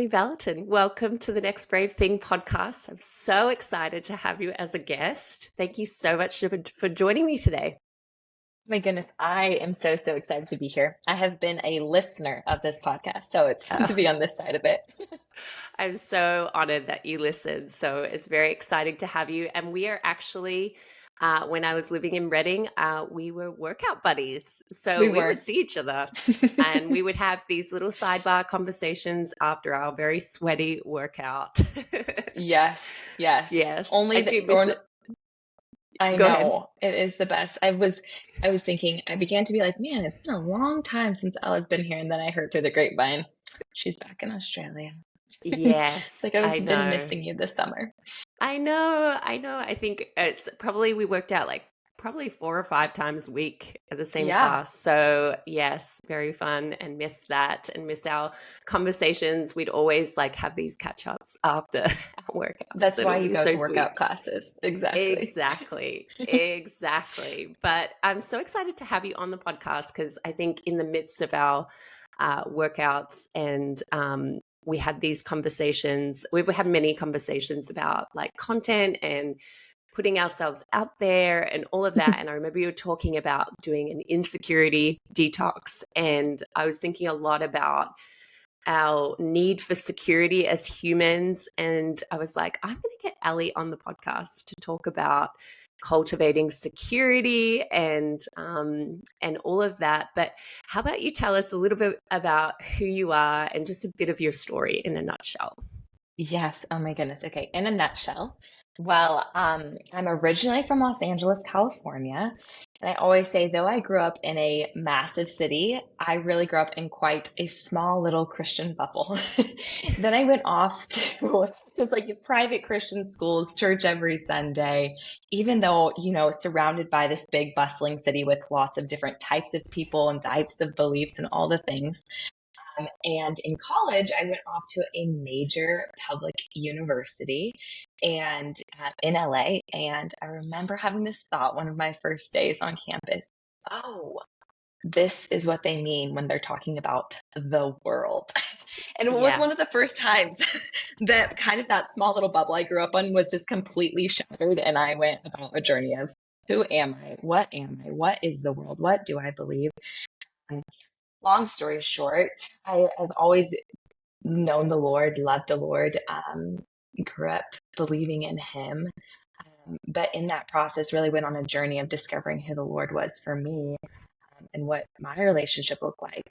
Vallotton, welcome to the Next Brave Thing podcast. I'm so excited to have you as a guest. Thank you so much for joining me today. My goodness, I am so excited to be here. I have been a listener of this podcast, so it's fun to be on this side of it. I'm so honored that you listened. So it's very exciting to have you. And we are actually, when I was living in Reading, we were workout buddies. So We we would were. see each other and we would have these little sidebar conversations after our very sweaty workout. Yes, yes. Yes, Only I the do miss it. I Go ahead. know it is the best. I was thinking, I began to be like, man, it's been a long time since Ella's been here, and then I heard through the grapevine, she's back in Australia. It's Yes, like I've I been know. missing you this summer. I know, I know. I think it's probably we worked out like probably 4 or 5 times a week at the same Yeah, class. So yes, very fun and miss that and miss our conversations. We'd always like have these catch ups after our workouts. that's That why would you be go so to sweet. workout classes. Exactly. Exactly. Exactly. But I'm so excited to have you on the podcast because I think in the midst of our workouts and we had these conversations, we've had many conversations about like content and putting ourselves out there and all of that. And I remember you were talking about doing an insecurity detox. And I was thinking a lot about our need for security as humans. And I was like, I'm going to get Ellie on the podcast to talk about cultivating security and all of that. But how about you tell us a little bit about who you are and just a bit of your story in a nutshell? Yes. Oh my goodness. Okay. In a nutshell, well, I'm originally from Los Angeles, California. And I always say, though I grew up in a massive city, I really grew up in quite a small little Christian bubble. Then I went off to just like private Christian schools, church every Sunday, even though, surrounded by this big bustling city with lots of different types of people and types of beliefs and all the things. And in college, I went off to a major public university and in LA. And I remember having this thought one of my first days on campus. Oh, this is what they mean when they're talking about the world. And it was Yeah. one of the first times that kind of that small little bubble I grew up on was just completely shattered. And I went about a journey of who am I? What am I? What is the world? What do I believe? Long story short, I've always known the Lord, loved the Lord, grew up believing in Him. But in that process, really went on a journey of discovering who the Lord was for me and what my relationship looked like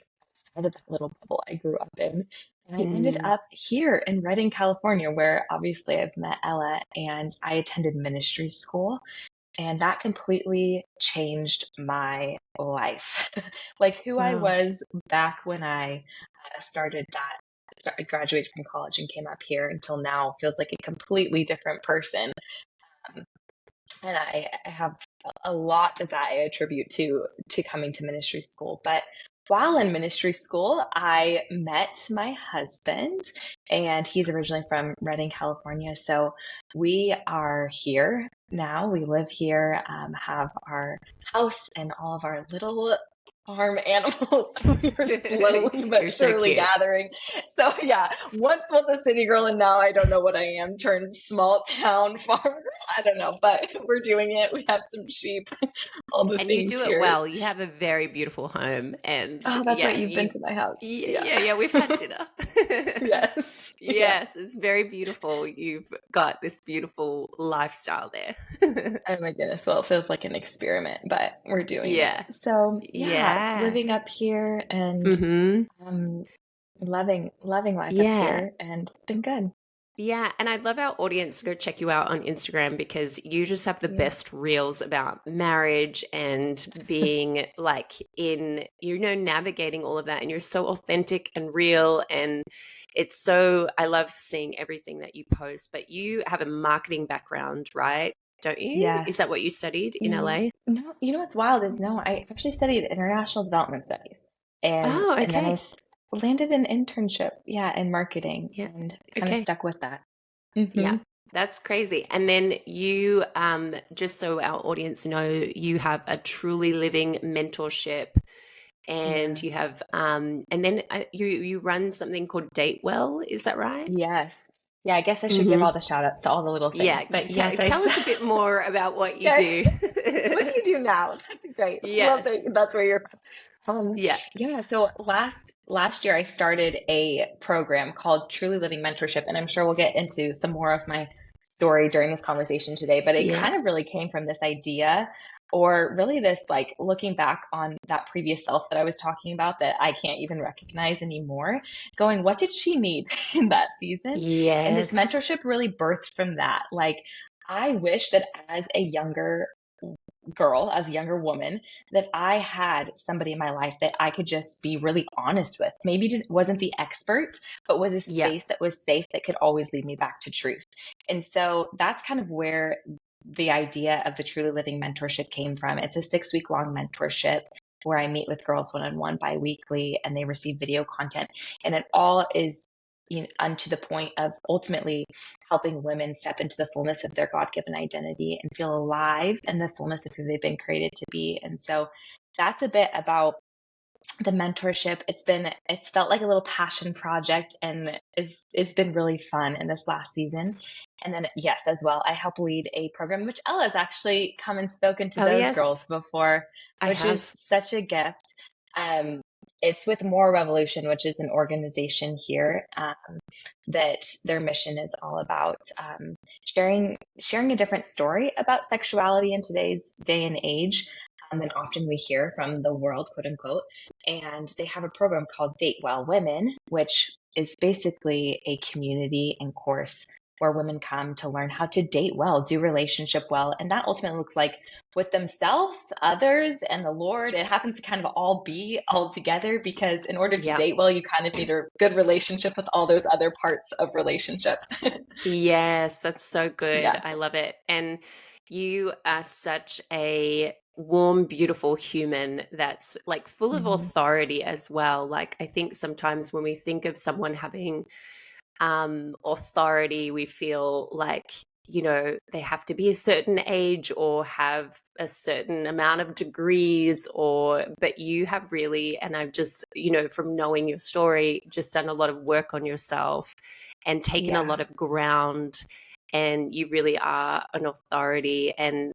outside of that little bubble I grew up in. And I ended Mm, up here in Redding, California, where obviously I've met Ella and I attended ministry school. And that completely changed my life. Like who I wow. was back when I graduated from college and came up here until now feels like a completely different person. Um, and I have a lot of that I attribute to coming to ministry school. But while in ministry school, I met my husband, and he's originally from Redding, California. So we are here now. We live here, have our house and all of our little farm animals. We are slowly but You're so surely cute. gathering. So yeah, once was a city girl, and now I don't know what I am. Turned small town farmer. I don't know, but we're doing it. We have some sheep, all the And you things do it here. well. You have a very beautiful home. And Oh, that's right. yeah, You've been you, to my house. Yeah. yeah, we've had dinner. Yes. Yeah. Yes, it's very beautiful. You've got this beautiful lifestyle there. Oh my goodness. Well, it feels like an experiment, but we're doing it. Yeah, So yeah, it's yeah. living up here and Hmm. um, loving life up Yeah. here, and it's been good. Yeah, and I'd love our audience to go check you out on Instagram because you just have the Yeah. best reels about marriage and being like navigating all of that. And you're so authentic and real. And it's so, I love seeing everything that you post. But you have a marketing background, right? Don't you? Is Yes. that what you studied in No, LA? no, what's wild is no, I actually studied international development studies and Oh, then okay. landed an internship, yeah, in marketing Yeah. and kind of Okay. stuck with that. Yeah, Hmm. that's crazy. And then you, just so our audience know, you have a truly living mentorship and Yeah. you have and then you run something called Date Well, is that right? Yes. Yeah, I guess I should give Hmm. all the shout outs to all the little Yeah, things. But yes, I tell us a bit more about what you okay. do. What do you do now? Great. Love Yes. that that's where you're from. Yeah. Yeah, so last year I started a program called Truly Living Mentorship, and I'm sure we'll get into some more of my story during this conversation today, but it Yeah. kind of really came from this idea or really this like looking back on that previous self that I was talking about that I can't even recognize anymore, going, what did she need in that season? And this Yes. mentorship really birthed from that. Like I wish that as a younger girl, as a younger woman, that I had somebody in my life that I could just be really honest with. Maybe wasn't the expert, but was a Yeah. space that was safe that could always lead me back to truth. And so that's kind of where the idea of the Truly Living mentorship came from. It's a 6 week long mentorship where I meet with girls one on one bi-weekly and they receive video content. And it all is unto the point of ultimately helping women step into the fullness of their God-given identity and feel alive in the fullness of who they've been created to be. And so that's a bit about the mentorship. It's felt like a little passion project and it's been really fun in this last season. And then yes, as well, I help lead a program which Ella's actually come and spoken to Oh, those yes, girls before, I which is have. such a gift. Um, it's with More Revolution, which is an organization here that their mission is all about sharing a different story about sexuality in today's day and age than often we hear from the world, quote unquote. And they have a program called Date Well Women, which is basically a community and course where women come to learn how to date well, do relationship well. And that ultimately looks like with themselves, others, and the Lord. It happens to kind of all be all together because in order to Yeah. date well, you kind of need a good relationship with all those other parts of relationship. Yes, that's so good. Yeah. I love it. And you are such a warm, beautiful human that's like full of Mhm. authority as well. Like, I think sometimes when we think of someone having authority, we feel like, they have to be a certain age or have a certain amount of degrees, but you have really, and I've just, from knowing your story, just done a lot of work on yourself and taken a Yeah. lot of ground. And you really are an authority. And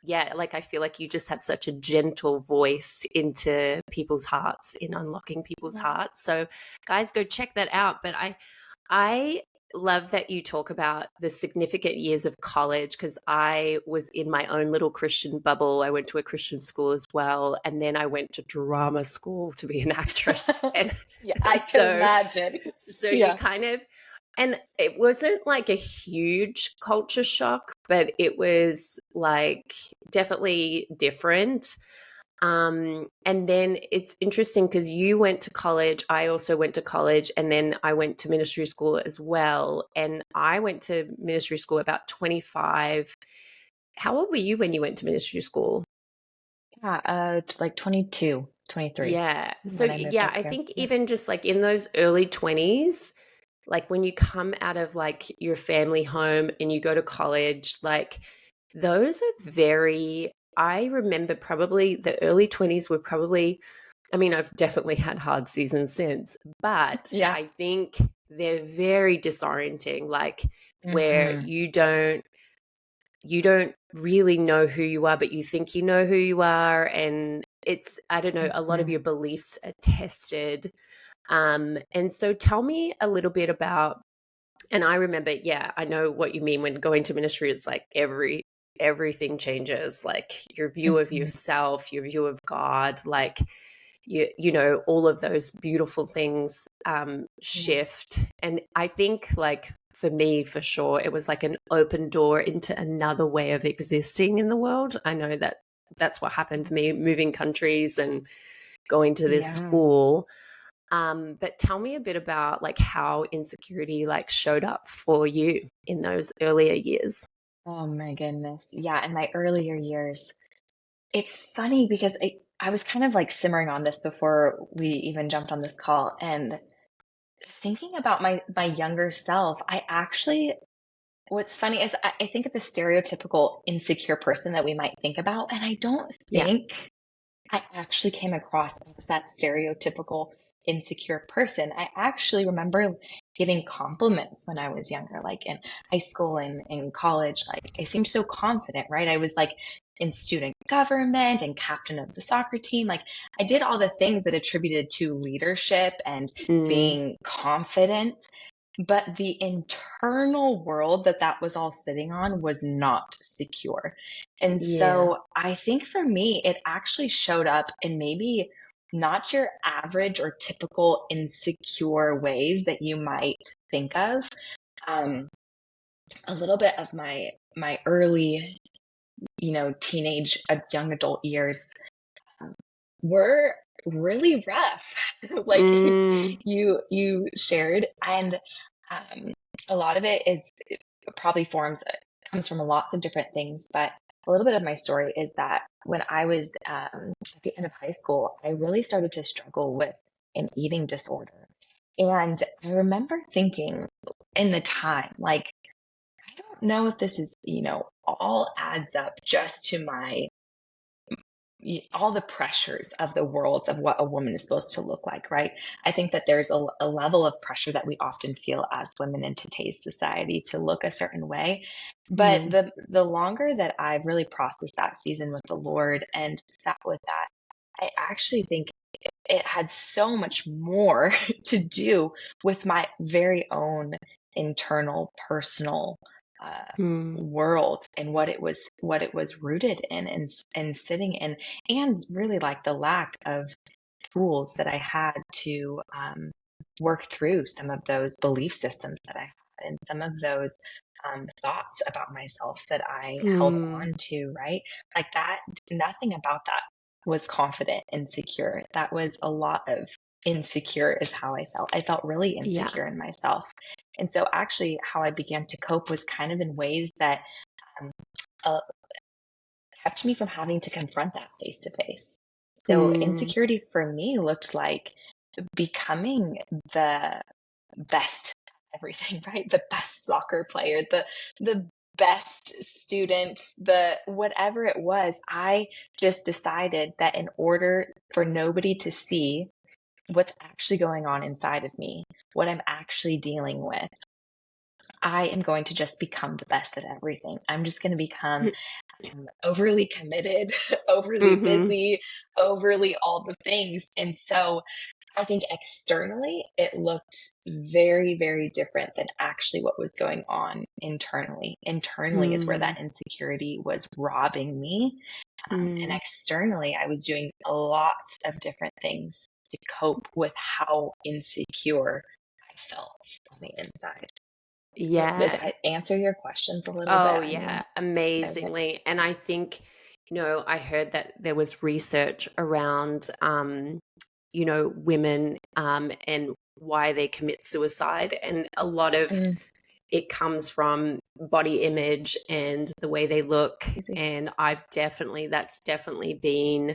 yeah, like I feel like you just have such a gentle voice into people's hearts, in unlocking people's Yeah. hearts. So, guys, go check that out. But I love that you talk about the significant years of college because I was in my own little Christian bubble. I went to a Christian school as well. And then I went to drama school to be an actress. And Yeah, I can so, imagine. so you Yeah. kind of, and it wasn't like a huge culture shock, but it was like definitely different. And then it's interesting because you went to college, I also went to college, and then I went to ministry school as well. And I went to ministry school about 25. How old were you when you went to ministry school? Yeah, like 22, 23 Yeah. So, when I moved yeah, up I here. think Yeah. even just like in those early 20s, like when you come out of like your family home and you go to college, like those are very, I remember probably the early 20s were probably, I mean, I've definitely had hard seasons since, but Yeah. I think they're very disorienting, like where Hmm. you don't really know who you are, but you think you know who you are. And it's, I don't know, a lot of Hmm. your beliefs are tested. And so tell me a little bit about, and I remember, yeah, I know what you mean when going to ministry, it's like everything changes, like your view of Hmm. yourself, your view of God, like all of those beautiful things Yeah. shift. And I think like for me, for sure, it was like an open door into another way of existing in the world. I know that that's what happened for me, moving countries and going to this Yeah. school. But tell me a bit about like how insecurity like showed up for you in those earlier years. Oh my goodness. Yeah, in my earlier years, it's funny because I was kind of like simmering on this before we even jumped on this call and thinking about my younger self, I actually what's funny is I think of the stereotypical insecure person that we might think about, and I don't Yeah. think I actually came across as that stereotypical insecure person. I actually remember getting compliments when I was younger, like in high school and in college. Like I seemed so confident, right? I was like in student government and captain of the soccer team. Like I did all the things that attributed to leadership and Mm, being confident. But the internal world that that was all sitting on was not secure. And yeah. so I think for me, it actually showed up in maybe not your average or typical insecure ways that you might think of. Um, a little bit of my early, teenage, young adult years were really rough, like Mm, you shared, and um, a lot of it is probably comes from lots of different things. But a little bit of my story is that when I was at the end of high school, I really started to struggle with an eating disorder, and I remember thinking in the time, like, I don't know if this is, all adds up just to my all the pressures of the world of what a woman is supposed to look like, right? I think that there's a level of pressure that we often feel as women in today's society to look a certain way. But mm, the longer that I've really processed that season with the Lord and sat with that, I actually think it had so much more to do with my very own internal personal mm, world and what it was rooted in and sitting in, and really like the lack of tools that I had to work through some of those belief systems that I had and some of those thoughts about myself that I held mm. on to, right? Like that, nothing about that was confident and secure. That was a lot of insecure, is how I felt. I felt really Yeah. insecure in myself. And so, actually, how I began to cope was kind of in ways that um, uh, kept me from having to confront that face to face. So, Mm, insecurity for me looked like becoming the best at everything, right? The best soccer player, the best student, the whatever it was. I just decided that in order for nobody to see what's actually going on inside of me, what I'm actually dealing with, I am going to just become the best at everything. I'm just going to become overly committed, overly mm-hmm. busy, overly all the things. And so I think externally it looked very, very different than actually what was going on internally. Internally is where Mm, that insecurity was robbing me. And mm. externally, I was doing a lot of different things to cope with how insecure I felt on the inside. Does Yeah. that answer your questions a little bit? Oh, I mean, yeah. okay. Amazingly. And I think, I heard that there was research around, women and why they commit suicide. And a lot of Mm, it comes from body image and the way they look. easy. And that's definitely been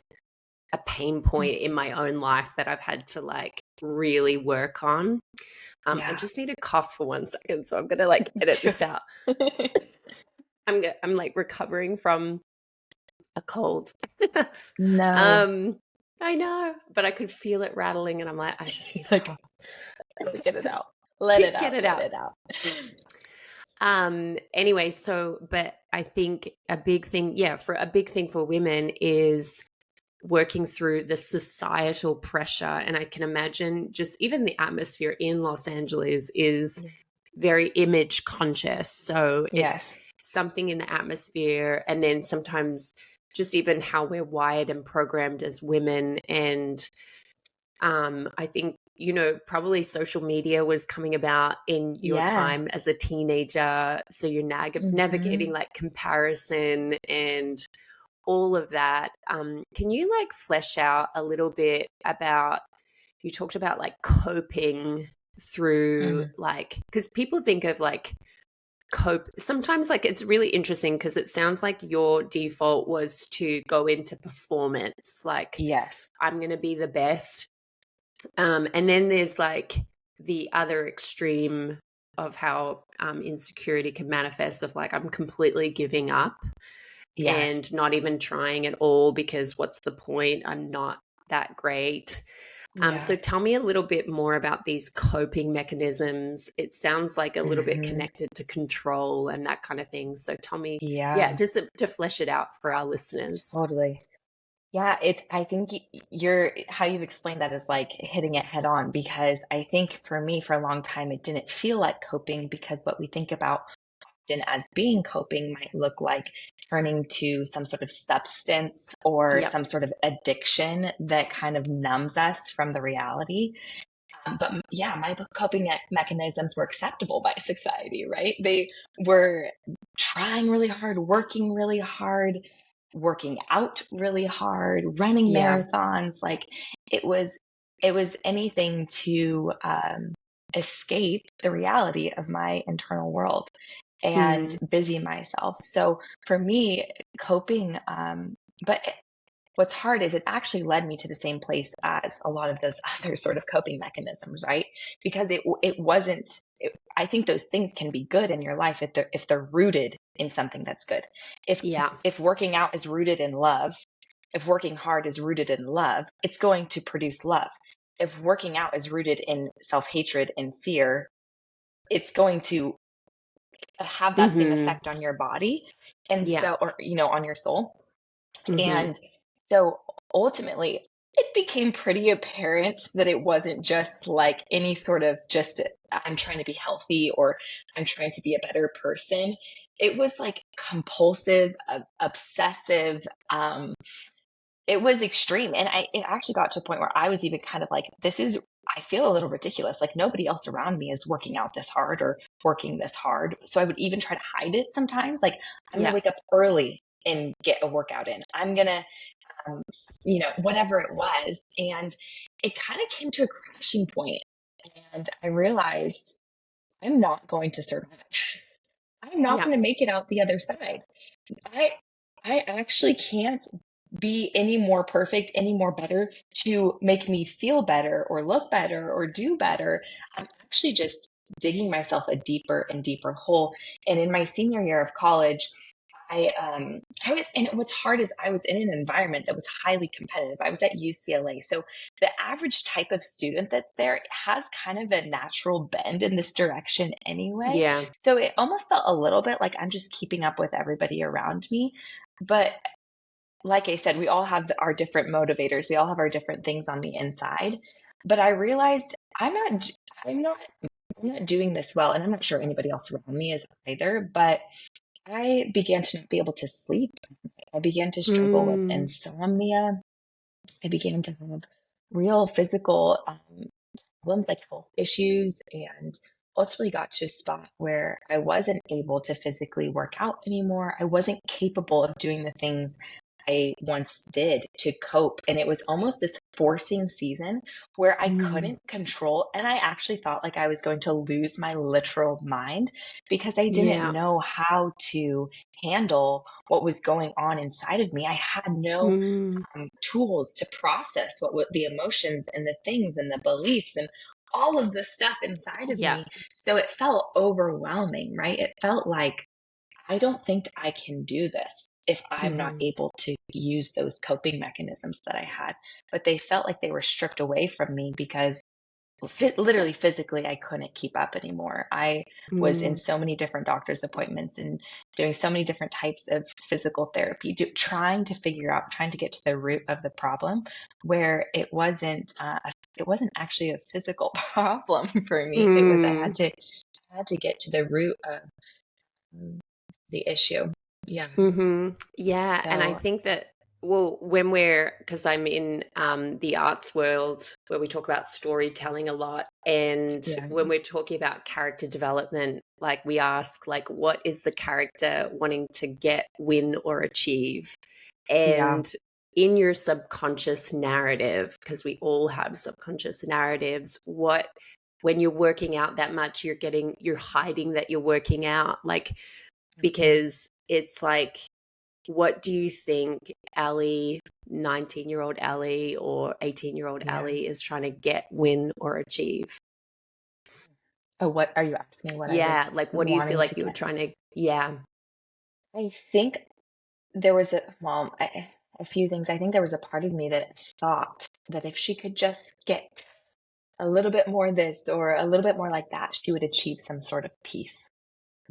a pain Mm, point in my own life that I've had to like really work on. I yeah. just need to cough for 1 second, so I'm gonna like edit Do this out. it. I'm like recovering from a cold. No. um, I know, but I could feel it rattling, and I'm like, I just need to Like, cough. get it out. Let it Get out. it Let out. it out. Anyway, so but I think a big thing, yeah, for a big thing for women is working through the societal pressure. And I can imagine just even the atmosphere in Los Angeles is Yeah. very image conscious. So it's Yes. something in the atmosphere. And then sometimes just even how we're wired and programmed as women. And I think, probably social media was coming about in your Yeah. time as a teenager. So you're navigating Hmm. like comparison and all of that. Can you like flesh out a little bit about, you talked about like coping through Hmm. like, because people think of like cope sometimes, like it's really interesting because it sounds like your default was to go into performance, like Yes. I'm going to be the best. And then there's like the other extreme of how insecurity can manifest of like I'm completely giving up. Yes. and not even trying at all because what's the point? I'm not that great. So Yeah. tell me a little bit more about these coping mechanisms. It sounds like a little bit Hmm. connected to control and that kind of thing. So tell me, yeah, Yeah, just to flesh it out for our listeners. totally. Yeah, I think you're how you've explained that is like hitting it head on because I think for me, for a long time, it didn't feel like coping because what we think about often as being coping might look like turning to some sort of substance or Yep. some sort of addiction that kind of numbs us from the reality. But yeah, my coping mechanisms were acceptable by society, right? They were trying really hard, working out really hard, running Yeah. marathons. Like it was, it was anything to escape the reality of my internal world and Mm. busy myself. So for me, coping, but what's hard is it actually led me to the same place as a lot of those other sort of coping mechanisms, right? Because it wasn't. I think those things can be good in your life if they're rooted in something that's good. If Yeah. if working out is rooted in love, if working hard is rooted in love, it's going to produce love. If working out is rooted in self-hatred and fear, it's going to have that same Mm-hmm. effect on your body and Yeah. so or on your soul. Mm-hmm. And so ultimately, it became pretty apparent that it wasn't just like any sort of just I'm trying to be healthy or I'm trying to be a better person. It was like compulsive, obsessive. It was extreme. And it actually got to a point where I was even kind of like, I feel a little ridiculous. Like nobody else around me is working out this hard or working this hard. So I would even try to hide it sometimes. Like I'm going to Yeah. wake up early and get a workout in. I'm going to whatever it was. And it kind of came to a crashing point, and I realized I'm not going to survive. I'm not Yeah. going to make it out the other side. I, I actually can't be any more perfect, any more better to make me feel better or look better or do better. I'm actually just digging myself a deeper and deeper hole. And in my senior year of college, I was, and what's hard is I was in an environment that was highly competitive. I was at UCLA. So the average type of student that's there has kind of a natural bend in this direction anyway. Yeah. So it almost felt a little bit like I'm just keeping up with everybody around me. But like I said, we all have our different motivators. We all have our different things on the inside. But I realized I'm not, I'm not doing this well. And I'm not sure anybody else around me is either, but I began to not be able to sleep. I began to struggle with Mm. insomnia. I began to have real physical problems like health issues and ultimately got to a spot where I wasn't able to physically work out anymore. I wasn't capable of doing the things I once did to cope. And it was almost this forcing season where I Mm. couldn't control. And I actually thought like I was going to lose my literal mind because I didn't Yeah. know how to handle what was going on inside of me. I had no Mm. tools to process the emotions and the things and the beliefs and all of the stuff inside of Yeah. me. So it felt overwhelming, right? It felt like I don't think I can do this if I'm not Mm. able to use those coping mechanisms that I had. But they felt like they were stripped away from me because literally physically I couldn't keep up anymore. I was in Mm. so many different doctor's appointments and doing so many different types of physical therapy, trying to figure out, trying to get to the root of the problem, where it wasn't actually a physical problem for me. It was Mm. I had to get to the root of um, the issue. Yeah. Mm-hmm. Yeah, and I So think that well, when we're because I'm in the arts world where we talk about storytelling a lot, and yeah, when we're talking about character development, like we ask, like, what is the character wanting to get, win, or achieve? yeah, And in your subconscious narrative, because we all have subconscious narratives, what when you're working out that much, you're hiding that you're working out, like mhm, because it's like, what do you think Ellie, 19-year-old Ellie or 18-year-old yeah. Ellie is trying to get, win, or achieve? Oh, what are you asking me? What I was Yeah, like what do you feel wanting to like you were get? trying to, yeah. I think. there was a few things. I think there was a part of me that thought that if she could just get a little bit more this or a little bit more like that, she would achieve some sort of peace.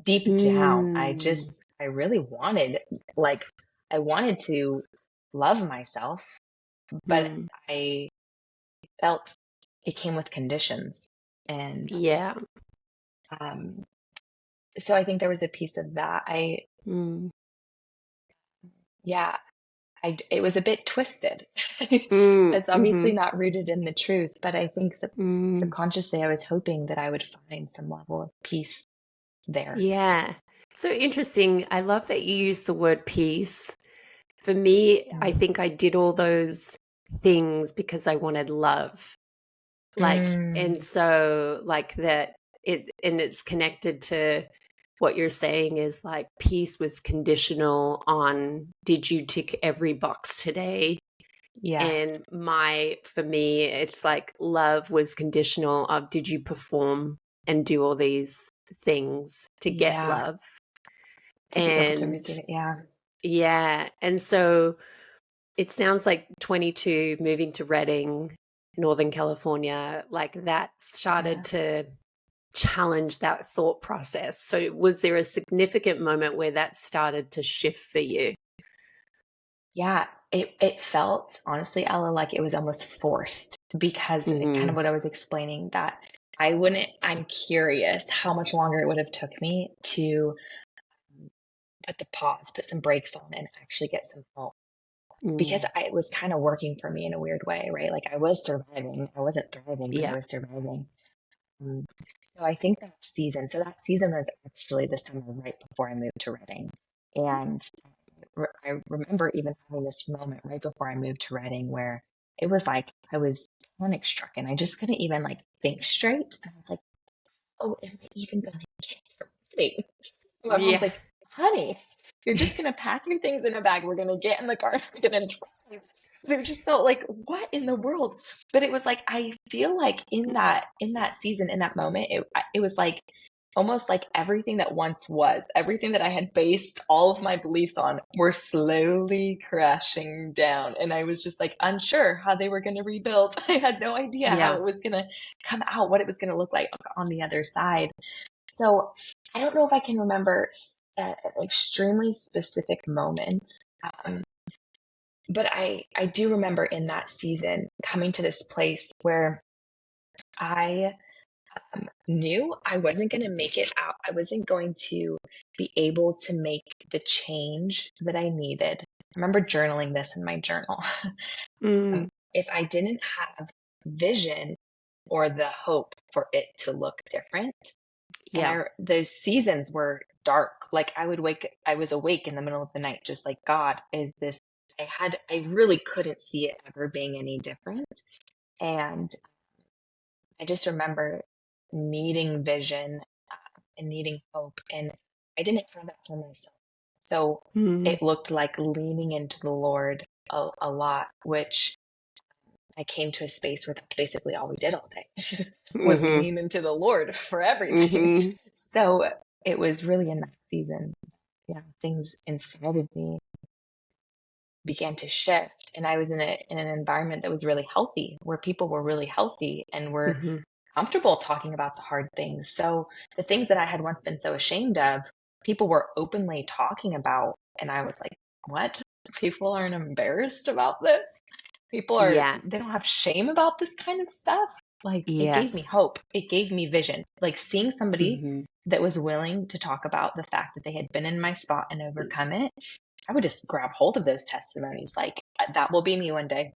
Deep down, Mm, I really like, I wanted to love myself, but mm, I felt it came with conditions. And yeah. um, so I think there was a piece of that. Mm, Yeah, it was a bit twisted. mm, It's obviously mhm, not rooted in the truth, but I think mm. subconsciously I was hoping that I would find some level of peace there. Yeah. So interesting. I love that you use the word peace. For me, I Mm. think I did all those things because I wanted love. And Mm, so like that and it's connected to what you're saying is like peace was conditional on did you tick every box today? yes. And for me, it's like love was conditional of did you perform and do all these things to get Yeah. love? To be able to And receive it. Yeah. yeah, and so it sounds like 22 moving to Redding, Northern California, like that started Yeah. to challenge that thought process. So was there a significant moment where that started to shift for you? Yeah. It felt, honestly, Ella, like it was almost forced because kind of Mhm. what I was explaining, that I'm curious how much longer it would have took me to put some brakes on and actually get some help. Because Mm. it was kind of working for me in a weird way, right? Like I was surviving. I wasn't thriving, but I Yeah. was surviving. Um, so I think that season was actually the summer right before I moved to Reading. And I remember even having this moment right before I moved to Reading where it was like I was panic stricken. I just couldn't even like think straight. And I was like, oh, am I even going to get to Reading? My mom's Yeah. like, honey, you're just gonna pack your things in a bag. We're gonna get in the car. We're gonna drive. It just felt like, what in the world? But it was like, I feel like in that season, in that moment, it was like almost like everything that once was, everything that I had based all of my beliefs on, were slowly crashing down. And I was just like unsure how they were gonna rebuild. I had no idea how Yeah. it was gonna come out, what it was gonna look like on the other side. So I don't know if I can remember an extremely specific moment, um, but I do remember in that season coming to this place where I knew I wasn't going to make it out. I wasn't going to be able to make the change that I needed. I remember journaling this in my journal. Mm. If I didn't have vision or the hope for it to look different, and Yeah. those seasons were dark. Like I was awake in the middle of the night, just like, God, is this, I really couldn't see it ever being any different. And I just remember needing vision, and needing hope. And I didn't have that for myself. So Mm. it looked like leaning into the Lord a lot, which I came to a space where that's basically all we did all day was Mhm. lean into the Lord for everything. Mhm. So it was really in that season, yeah, things inside of me began to shift. And I was in an environment that was really healthy, where people were really healthy and were Mhm. comfortable talking about the hard things. So the things that I had once been so ashamed of, people were openly talking about. And I was like, what? People aren't embarrassed about this? Yeah. They don't have shame about this kind of stuff. Like, it gave me Yes. hope. It gave me vision. Like, seeing somebody Mhm. that was willing to talk about the fact that they had been in my spot and overcome it, I would just grab hold of those testimonies. Like, that will be me one day,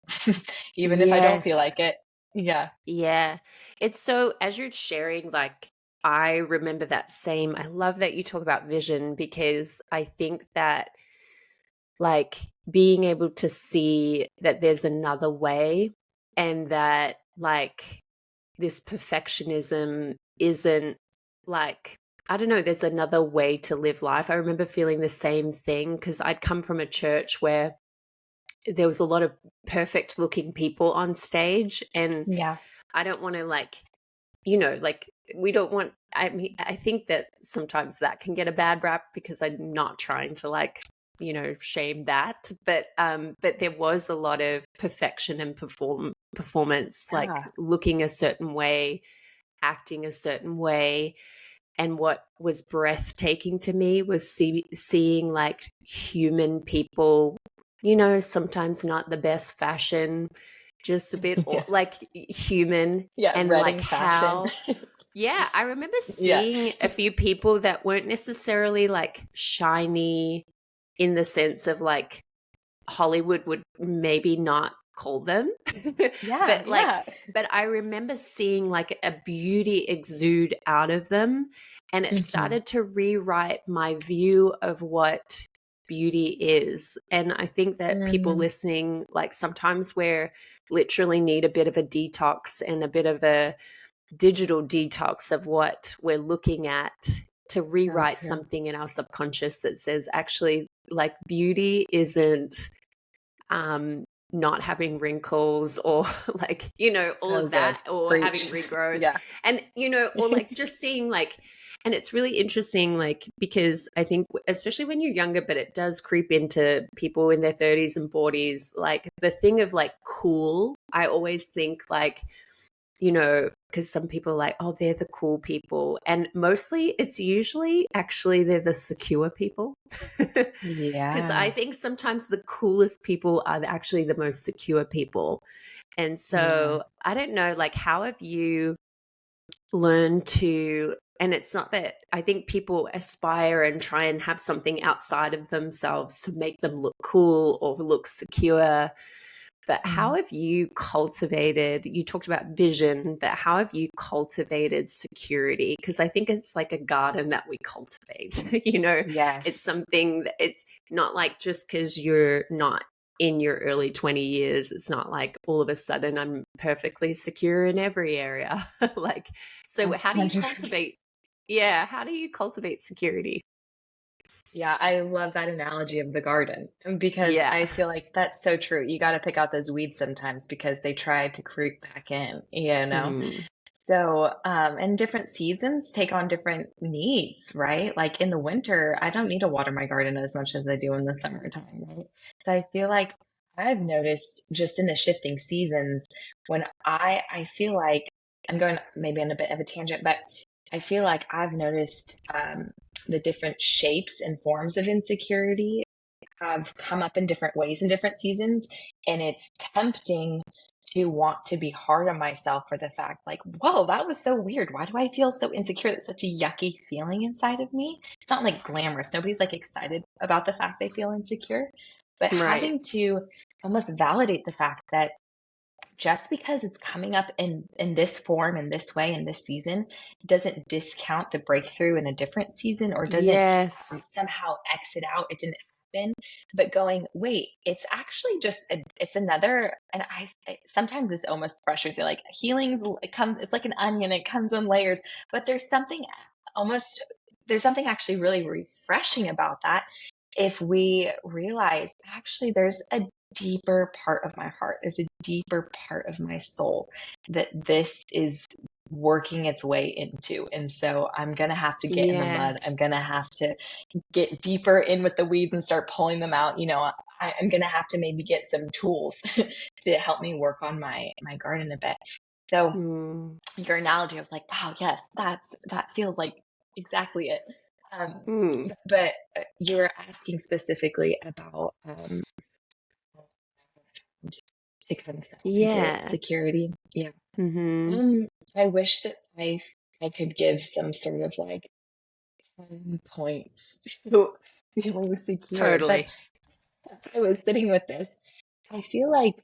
even if I don't feel Yes. like it. Yeah. Yeah. It's so, as you're sharing, like, I remember that same. I love that you talk about vision because I think that, like, being able to see that there's another way and that, like, this perfectionism isn't like, I don't know, there's another way to live life. I remember feeling the same thing because I'd come from a church where there was a lot of perfect looking people on stage. And Yeah. I don't want to, like, like, we don't want, I mean, I think that sometimes that can get a bad rap because I'm not trying to, like, shame that, but there was a lot of perfection and performance, like Yeah. looking a certain way, acting a certain way. And what was breathtaking to me was seeing like human people, sometimes not the best fashion, just a bit Yeah. like human, Yeah. and like Reading fashion. how, yeah, I remember Yeah. seeing a few people that weren't necessarily like shiny in the sense of like Hollywood would maybe not call them. Yeah. but like Yeah. but I remember seeing like a beauty exude out of them, and it Hmm. started to rewrite my view of what beauty is. And I think that people Mm, listening, like sometimes we're literally need a bit of a detox and a bit of a digital detox of what we're looking at, to so rewrite true. something in our subconscious that says actually like beauty isn't um not having wrinkles, or like all So of good. that, or having Preach. regrowth, Yeah. and or like just seeing like. And it's really interesting, like, because I think especially when you're younger, but it does creep into people in their 30s and 40s, like the thing of like cool, I always think like, because some people are like, oh, they're the cool people. And mostly it's usually actually they're the secure people. Because I Yeah. think sometimes the coolest people are actually the most secure people. And Yeah. so I don't know, like, how have you learned to, and it's not that I think people aspire and try and have something outside of themselves to make them look cool or look secure, but how Mm. have you cultivated, you talked about vision, but how have you cultivated security? Because I think it's like a garden that we cultivate, it's Yes. something that it's not like just because you're not in your early 20 years, it's not like all of a sudden I'm perfectly secure in every area. Like, so how do you 100%. cultivate, how do you cultivate security? Yeah, I love that analogy of the garden because Yeah. I feel like that's so true. You got to pick out those weeds sometimes because they try to creep back in. Mm, And different seasons take on different needs, right? Like in the winter, I don't need to water my garden as much as I do in the summertime, right? So I feel like I've noticed just in the shifting seasons when I feel like I'm going maybe on a bit of a tangent, but I feel like I've noticed the different shapes and forms of insecurity have come up in different ways in different seasons. And it's tempting to want to be hard on myself for the fact, like, whoa, that was so weird. Why do I feel so insecure? That's such a yucky feeling inside of me. It's not like glamorous. Nobody's like excited about the fact they feel insecure. But right. having to almost validate the fact that just because it's coming up in this form, in this way, in this season, doesn't discount the breakthrough in a different season or doesn't Yes. somehow exit out. It didn't happen, but going, wait, it's actually just it's another. And sometimes this almost frustrates you. Like healings, it comes, it's like an onion, it comes in layers. But almost there's something actually really refreshing about that if we realize actually there's a deeper part of my heart, there's a deeper part of my soul that this is working its way into. And so I'm going to have to get in the Yeah. mud. I'm going to have to get deeper in with the weeds and start pulling them out. I'm going to have to maybe get some tools to help me work on my garden a bit. So Mm. your analogy, I was like, wow, yes, that feels like exactly it. Mm. But you were asking specifically about to kind of step into Yeah. security. Yeah. Mhm. I wish that I could give some sort of like 10 points to feeling secure, but Totally. I was sitting with this. I feel like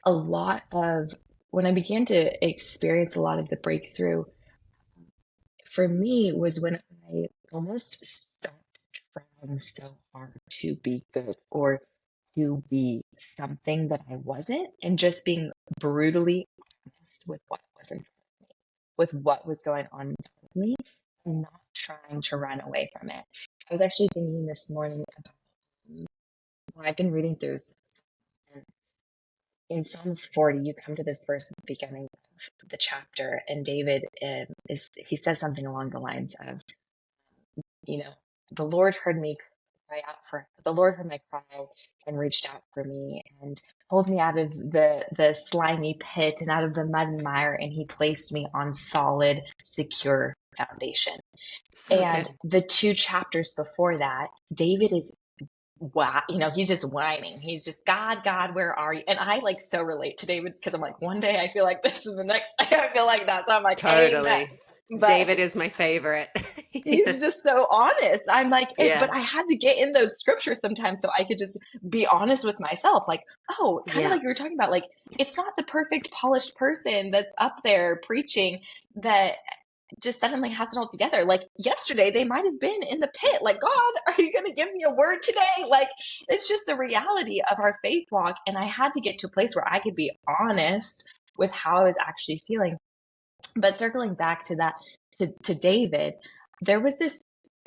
a lot of when I began to experience a lot of the breakthrough for me was when I almost stopped trying so hard to be good or to be something that I wasn't, and just being brutally honest with what wasn't, with what was going on inside of me, and not trying to run away from it. I was actually thinking this morning about, well, I've been reading through Psalms, and in Psalms 40, you come to this verse at the beginning of the chapter, and David he says something along the lines of, you know, the Lord heard me cry the Lord heard my cry and reached out for me and pulled me out of the slimy pit and out of the mud and mire, and he placed me on solid, secure foundation. So And good. the two chapters before that, David is wow, he's just whining. He's just, God, where are you? And I like so relate to David because I'm like, one day I feel like this is the next day I feel like that. So I'm like, amen. Totally. But David is my favorite. he's just so honest. I'm like, but Yeah. I had to get in those scriptures sometimes so I could just be honest with myself. Like, oh, kind of Yeah. like you were talking about, like, it's not the perfect polished person that's up there preaching that just suddenly has it all together. Like yesterday, they might have been in the pit. Like, God, are you going to give me a word today? Like, it's just the reality of our faith walk. And I had to get to a place where I could be honest with how I was actually feeling. But circling back to that, to David, there was this,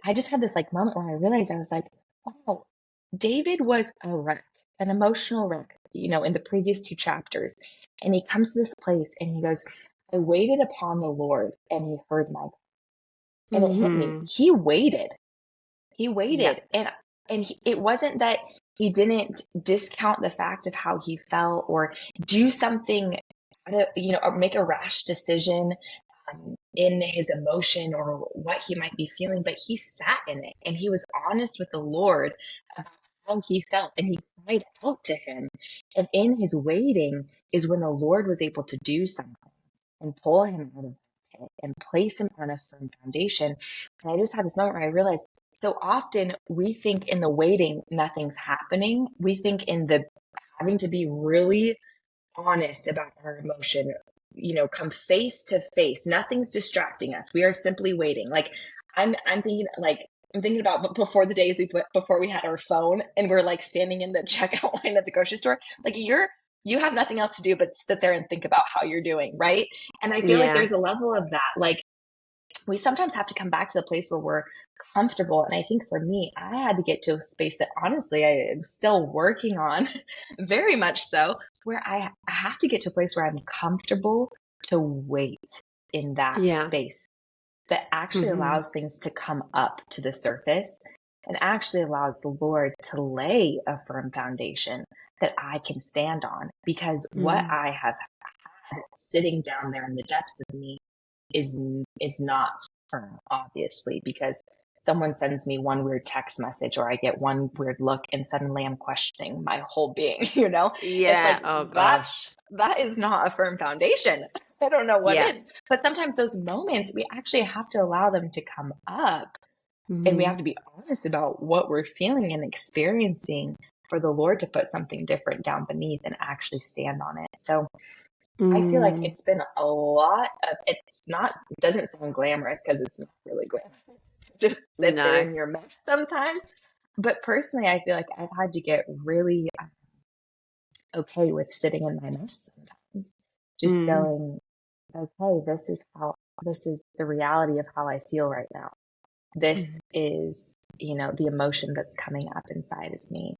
I just had this like moment where I realized I was like, wow, David was a wreck, an emotional wreck, in the previous two chapters. And he comes to this place and he goes, I waited upon the Lord and he heard my, and it hit me. Hmm. He waited. He Yeah. waited. It wasn't that he didn't discount the fact of how he felt or do something, or make a rash decision in his emotion or what he might be feeling, but he sat in it and he was honest with the Lord about how he felt and he cried out to him. And in his waiting is when the Lord was able to do something and pull him out of that pit and place him on a firm foundation. And I just had this moment where I realized so often we think in the waiting, nothing's happening. We think in the having to be really honest about our emotion, come face to face. Nothing's distracting us. We are simply waiting. Like I'm thinking about before the days before we had our phone and we're like standing in the checkout line at the grocery store. Like you have nothing else to do but sit there and think about how you're doing, right? And I feel like Yeah. there's a level of that. Like we sometimes have to come back to the place where we're comfortable. And I think for me, I had to get to a space that honestly I am still working on, very much so, where I have to get to a place where I'm comfortable to wait in that Yeah. space that actually Hmm. allows things to come up to the surface and actually allows the Lord to lay a firm foundation that I can stand on. Because what Mm. I have had sitting down there in the depths of me is not firm, obviously, because someone sends me one weird text message or I get one weird look and suddenly I'm questioning my whole being, It's Yeah. like Oh that gosh. that is not a firm foundation. I don't know what Yeah. is. But sometimes those moments we actually have to allow them to come up and we Hmm. have to be honest about what we're feeling and experiencing for the Lord to put something different down beneath and actually stand on it. So I feel like Mm. it's been a lot of, it doesn't sound glamorous because it's not really glamorous. Just sit there No. in your mess sometimes. But personally, I feel like I've had to get really okay with sitting in my mess sometimes. Just Mm. going, okay, this is the reality of how I feel right now. This Mm. is, the emotion that's coming up inside of me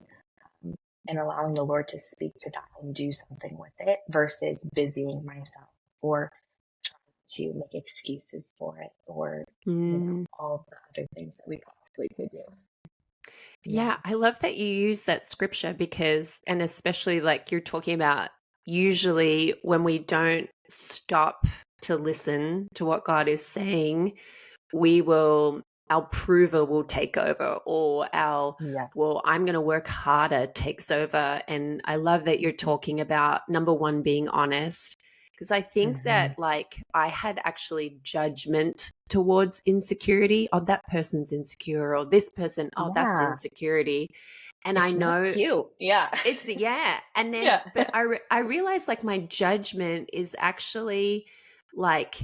and allowing the Lord to speak to that and do something with it versus busying myself or to make excuses for it or, Mm. all the other things that we possibly could do. Yeah. Yeah, I love that you use that scripture because, and especially like you're talking about, usually when we don't stop to listen to what God is saying, our prover will take over, or Yes. well, I'm going to work harder takes over. And I love that you're talking about number one, being honest. Because I think Mm-hmm. that like I had actually judgment towards insecurity. Oh, that person's insecure, or this person, oh, that's Yeah. insecurity. And I It's not know cute. Yeah. it's, yeah. And then, Yeah. but I realized like my judgment is actually like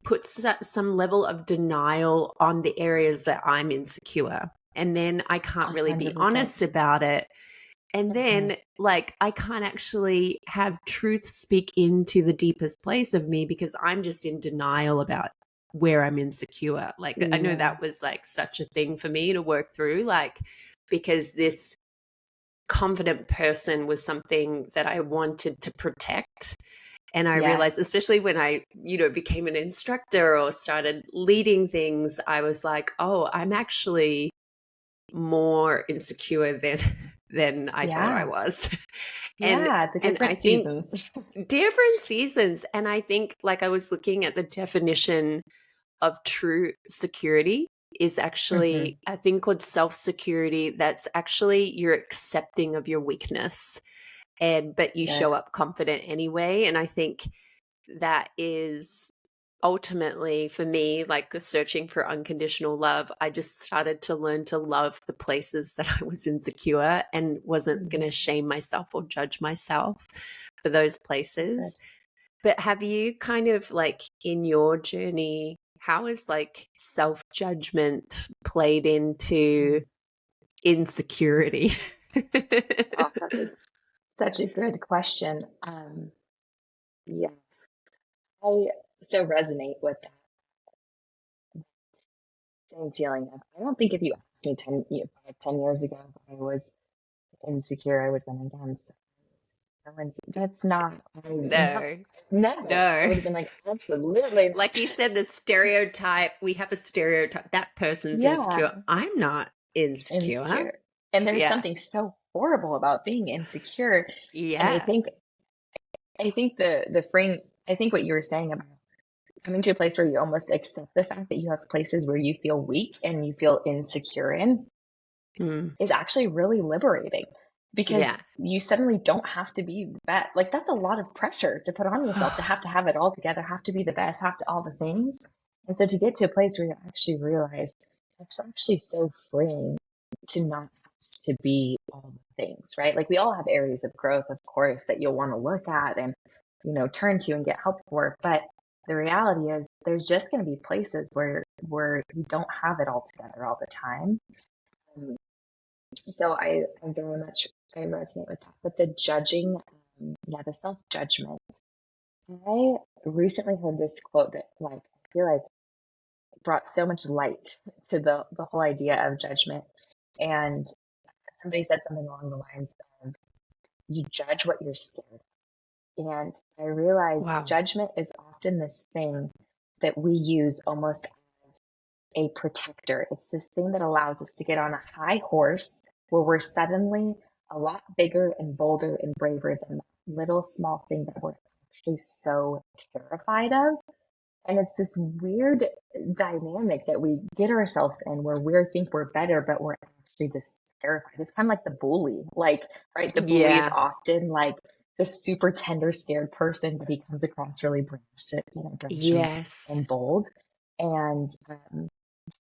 puts some level of denial on the areas that I'm insecure. And then I can't really be 100%. honest about it. And Mm-hmm. then, like, I can't actually have truth speak into the deepest place of me because I'm just in denial about where I'm insecure. Like, I know Yeah. that was like such a thing for me to work through, like, because this confident person was something that I wanted to protect. And I realized, Yes. especially when I, became an instructor or started leading things, I was like, oh, I'm actually more insecure than I thought I Yeah. was. and Yeah. The and I different think seasons. different seasons, and I think, like, I was looking at the definition of true security is Hmm. actually a thing called self-security. That's actually you're accepting of your weakness, and but you Good. show up confident anyway. And I think that is ultimately, for me, like the searching for unconditional love. I just started to learn to love the places that I was insecure and wasn't going Mhm. to shame myself or judge myself for those Good. places. But have you kind of, like, in your journey, how is like self judgment played into Mm. insecurity? Oh, that's such a good question. Yes, I so resonate with that same feeling of, I don't think if you asked me 10 years ago if I was insecure, I would have been like, I'm that's not, No, never. I no. would have been like, absolutely Like not. you said, the stereotype, we have a stereotype that person's Yeah, insecure. I'm not insecure. insecure. And there's Yeah. something so horrible about being insecure. And Yeah. I think the frame, I think what you were saying about coming to a place where you almost accept the fact that you have places where you feel weak and you feel insecure in Mm. is actually really liberating because Yeah. you suddenly don't have to be the best. Like that's a lot of pressure to put on yourself to have it all together, have to be the best, have to all the things. And so to get to a place where you actually realize it's actually so freeing to not have to be all the things, right? Like we all have areas of growth, of course, that you'll want to look at and, turn to and get help for. But the reality is there's just going to be places where you don't have it all together all the time. Um, so I very much I resonate with that. But the judging, yeah, the self judgment. I recently heard this quote that like I feel like brought so much light to the whole idea of judgment. And somebody said something along the lines of you judge what you're scared of. And I realized Wow. judgment is often this thing that we use almost a protector. It's this thing that allows us to get on a high horse where we're suddenly a lot bigger and bolder and braver than that little small thing that we're actually so terrified of. And it's this weird dynamic that we get ourselves in where we think we're better, but we're actually just terrified. It's kind of like the bully. Like, right? The bully is Yeah. often like this super tender, scared person, but he comes across really brash Yes. and bold. And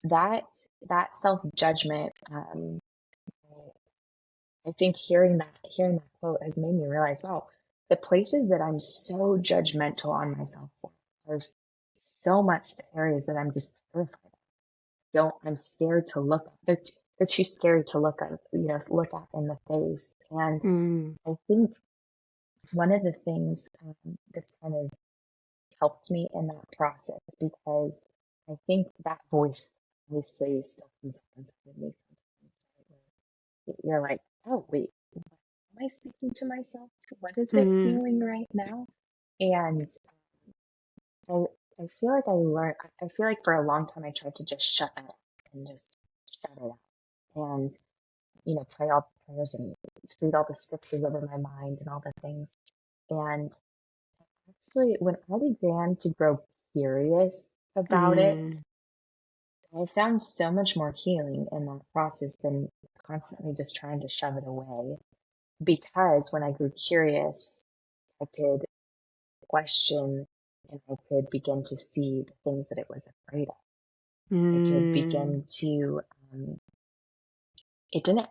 that that self judgment, I think hearing that quote has made me realize, wow, the places that I'm so judgmental on myself for, there's so much the areas that I'm just terrified of. Don't I'm scared to look at. They're too scary to look at in the face. And Mm. I think one of the things that's kind of helped me in that process because I think that voice obviously still comes up inside of me sometimes. Right? Where you're like, oh wait, am I speaking to myself? What is it Mm. feeling right now? And I I feel like I feel like for a long time I tried to just shut that up and just shut it out and pray all the prayers and read all the scriptures over my mind and all the things. And actually, when I began to grow curious about it, Mm. I found so much more healing in that process than constantly just trying to shove it away. Because when I grew curious, I could question and I could begin to see the things that it was afraid of. I could Mm. begin to, it didn't,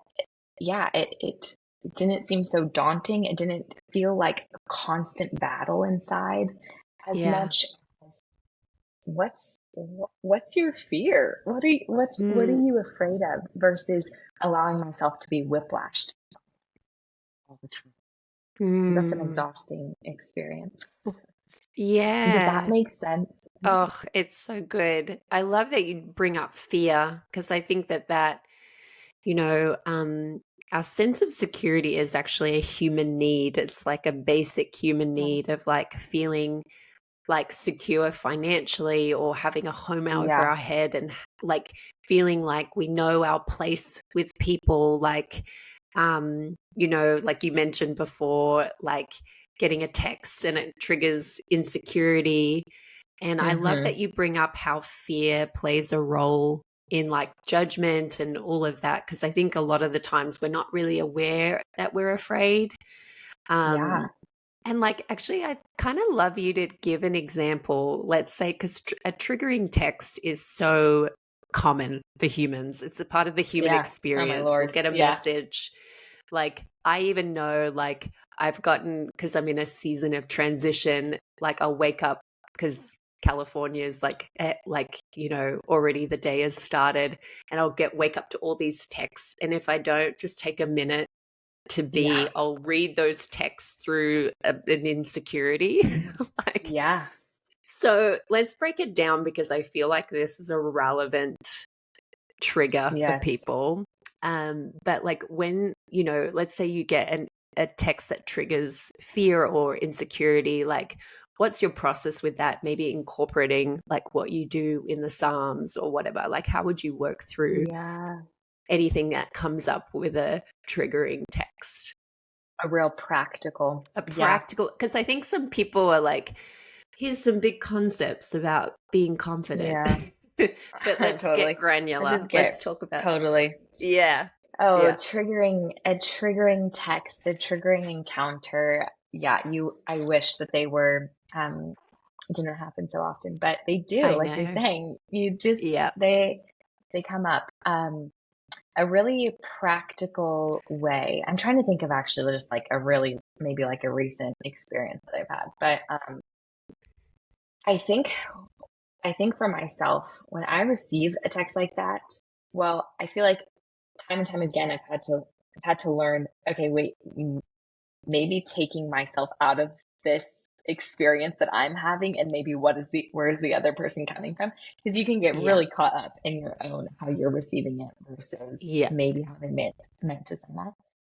yeah, it didn't seem so daunting. It didn't feel like a constant battle inside as Yeah. much as what's your fear? What are Mm. you afraid of versus allowing myself to be whiplashed all the time? Because that's an Mm. exhausting experience. Does that Yeah. make sense? Oh, it's so good. I love that you bring up fear, because I think that, you know, our sense of security is actually a human need. It's like a basic human Yeah. need of like feeling like secure financially or having a home over Yeah. our head and like feeling like we know our place with people, like like you mentioned before, like getting a text and it triggers insecurity. And I love Hmm. that you bring up how fear plays a role in like judgment and all of that, because I think a lot of the times we're not really aware that we're afraid. Um, Yeah. and like, actually, I kind of love you to give an example, let's say, because a triggering text is so common for humans. It's a part of the human Yeah. Oh my experience. We'll Lord. get a Yeah. message. Like, I even know, like, I've gotten, because I'm in a season of transition, like, I'll wake up because California is already the day has started, and I'll wake up to all these texts. And if I don't just take a minute Yeah. I'll read those texts through an insecurity. like, Yeah. so let's break it down because I feel like this is a relevant trigger for Yes. people. But like when, let's say you get a text that triggers fear or insecurity, like what's your process with that? Maybe incorporating like what you do in the Psalms or whatever. Like how would you work through Yeah. anything that comes up with a triggering text? A real practical. A Yeah. practical, because I think some people are like, here's some big concepts about being confident. Yeah. But let's get Totally. Let's granular. just Let's get talk about, totally. yeah. Oh, Yeah. a triggering text, a triggering encounter. Yeah, I wish that they were didn't happen so often, but they do, I like you're know. saying. You just Yeah. they come up. A really practical way. I'm trying to think of actually just like a really maybe like a recent experience that I've had. But I think I think for myself, when I receive a text like that, well, I feel like time and time again I've had to learn, okay, wait, maybe taking myself out of this experience that I'm having and maybe where is the other person coming from? Because you can get Yeah. really caught up in your own how you're receiving it versus Yeah. maybe how they meant to send that.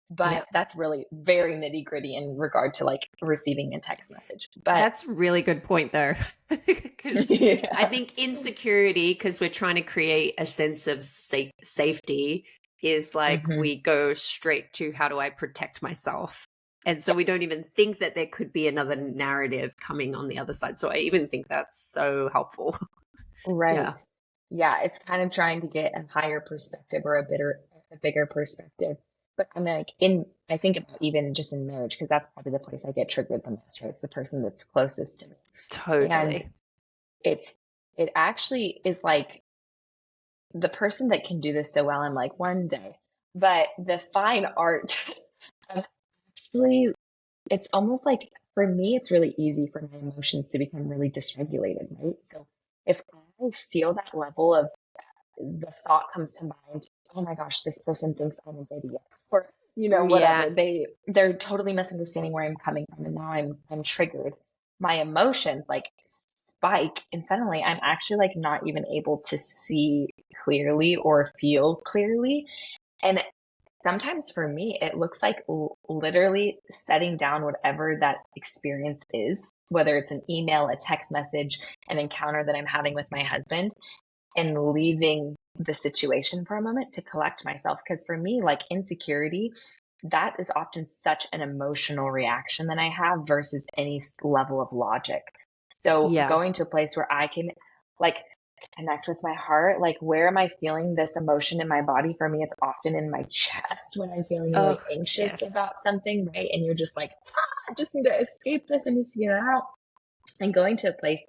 But Yeah. that's really very nitty gritty in regard to like receiving a text message. But That's a really good point, though. Because I yeah. think insecurity, because we're trying to create a sense of safety, is like Hmm. we go straight to how do I protect myself? And so we Yes. don't even think that there could be another narrative coming on the other side. So I even think that's so helpful. Right. Yeah, Yeah, it's kind of trying to get a higher perspective or a bigger perspective. But I'm like I think about even just in marriage, because that's probably the place I get triggered the most, right? It's the person that's closest to me. And totally. it's, it actually is like the person that can do this so well, I'm like, one day. But the fine art of actually, it's almost like for me, it's really easy for my emotions to become really dysregulated, right? So if I feel that level of the thought comes to mind, oh my gosh, this person thinks I'm an idiot, or whatever. Yeah. They're totally misunderstanding where I'm coming from, and now I'm triggered. My emotions like spike, and suddenly I'm actually like not even able to see clearly or feel clearly. And sometimes for me, it looks like literally setting down whatever that experience is, whether it's an email, a text message, an encounter that I'm having with my husband, and leaving the situation for a moment to collect myself. Because for me, like insecurity, that is often such an emotional reaction that I have versus any level of logic. So Yeah. going to a place where I can like connect with my heart, like where am I feeling this emotion in my body? For me, it's often in my chest when I'm feeling Oh, really anxious yes. about something, right? And you're just like, I just need to escape this and just get it out. And going to a place